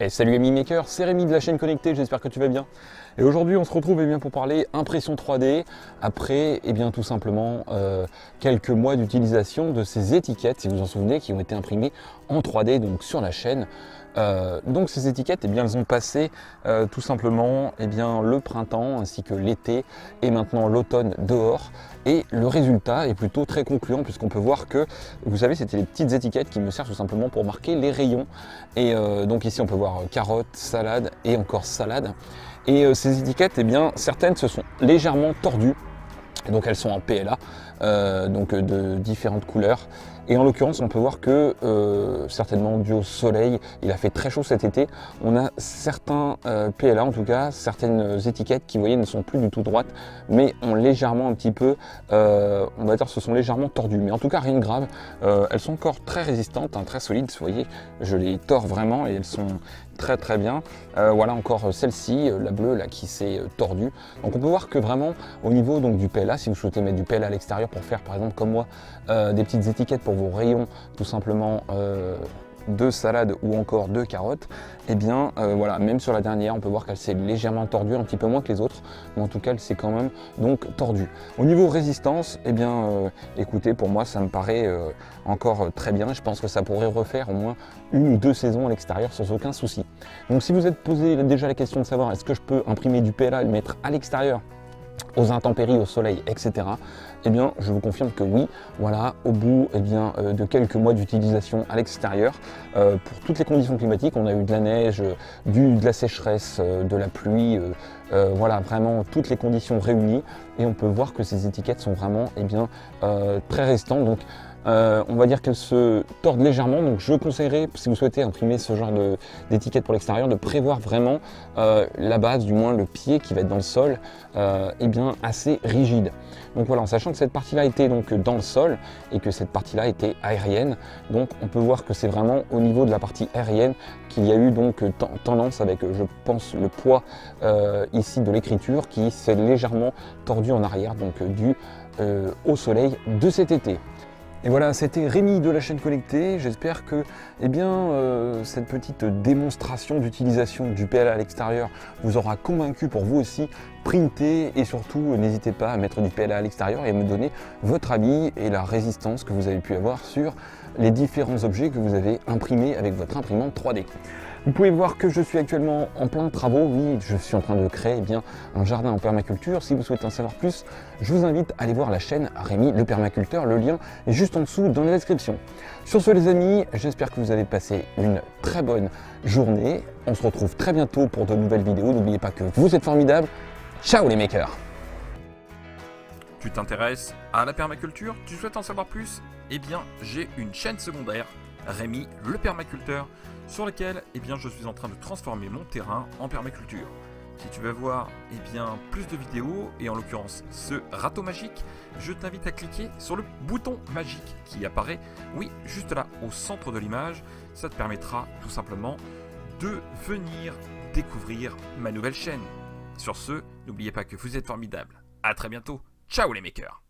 Et salut amis makers, c'est Rémi de la chaîne Connectée, j'espère que tu vas bien. Et aujourd'hui on se retrouve pour parler impression 3D après tout simplement quelques mois d'utilisation de ces étiquettes, si vous vous en souvenez, qui ont été imprimées en 3D donc sur la chaîne. Donc ces étiquettes, elles ont passé tout simplement le printemps ainsi que l'été et maintenant l'automne dehors. Et le résultat est plutôt très concluant puisqu'on peut voir que, vous savez, c'était les petites étiquettes qui me servent tout simplement pour marquer les rayons. Et donc ici on peut voir carottes, salade et encore salade. Et ces étiquettes, certaines se sont légèrement tordues. Et donc elles sont en PLA, donc de différentes couleurs. Et en l'occurrence, on peut voir que, certainement dû au soleil, il a fait très chaud cet été. On a certains PLA, en tout cas, certaines étiquettes qui, vous voyez, ne sont plus du tout droites, mais ont légèrement un petit peu, on va dire, se sont légèrement tordues. Mais en tout cas, rien de grave. Elles sont encore très résistantes, très solides. Vous voyez, je les tords vraiment et elles sont très bien. Voilà encore celle-ci, la bleue là qui s'est tordue. Donc on peut voir que vraiment au niveau donc du PLA, si vous souhaitez mettre du PLA à l'extérieur pour faire par exemple comme moi des petites étiquettes pour vos rayons tout simplement de salade ou encore de carottes, voilà, même sur la dernière on peut voir qu'elle s'est légèrement tordue, un petit peu moins que les autres, mais en tout cas elle s'est quand même donc tordue. Au niveau résistance, écoutez, pour moi ça me paraît encore très bien. Je pense que ça pourrait refaire au moins 1 ou 2 saisons à l'extérieur sans aucun souci. Donc si vous êtes posé déjà la question de savoir est-ce que je peux imprimer du PLA et le mettre à l'extérieur aux intempéries, au soleil, etc. Je vous confirme que oui, voilà, au bout de quelques mois d'utilisation à l'extérieur, pour toutes les conditions climatiques, on a eu de la neige, de la sécheresse, de la pluie, voilà, vraiment toutes les conditions réunies, et on peut voir que ces étiquettes sont vraiment très résistantes. Donc, on va dire qu'elles se tordent légèrement, donc je conseillerais, si vous souhaitez imprimer ce genre d'étiquette pour l'extérieur, de prévoir vraiment la base, du moins le pied qui va être dans le sol, assez rigide. Donc voilà, en sachant que cette partie-là était donc dans le sol et que cette partie-là était aérienne, donc on peut voir que c'est vraiment au niveau de la partie aérienne qu'il y a eu donc tendance avec, je pense, le poids ici de l'écriture qui s'est légèrement tordu en arrière, donc dû au soleil de cet été. Et voilà, c'était Rémi de la chaîne Connectée. J'espère que cette petite démonstration d'utilisation du PLA à l'extérieur vous aura convaincu pour vous aussi printer, et surtout n'hésitez pas à mettre du PLA à l'extérieur et à me donner votre avis et la résistance que vous avez pu avoir sur les différents objets que vous avez imprimés avec votre imprimante 3D. Vous pouvez voir que je suis actuellement en plein travaux. Oui, je suis en train de créer un jardin en permaculture. Si vous souhaitez en savoir plus, je vous invite à aller voir la chaîne Rémi le permaculteur. Le lien est juste en dessous dans la description. Sur ce les amis, j'espère que vous avez passé une très bonne journée. On se retrouve très bientôt pour de nouvelles vidéos. N'oubliez pas que vous êtes formidables. Ciao les makers! Tu t'intéresses à la permaculture? Tu souhaites en savoir plus? J'ai une chaîne secondaire, Rémi le permaculteur, sur laquelle je suis en train de transformer mon terrain en permaculture. Si tu veux voir plus de vidéos, et en l'occurrence ce râteau magique, je t'invite à cliquer sur le bouton magique qui apparaît, oui, juste là au centre de l'image. Ça te permettra tout simplement de venir découvrir ma nouvelle chaîne. Sur ce, n'oubliez pas que vous êtes formidables. À très bientôt. Ciao les makers!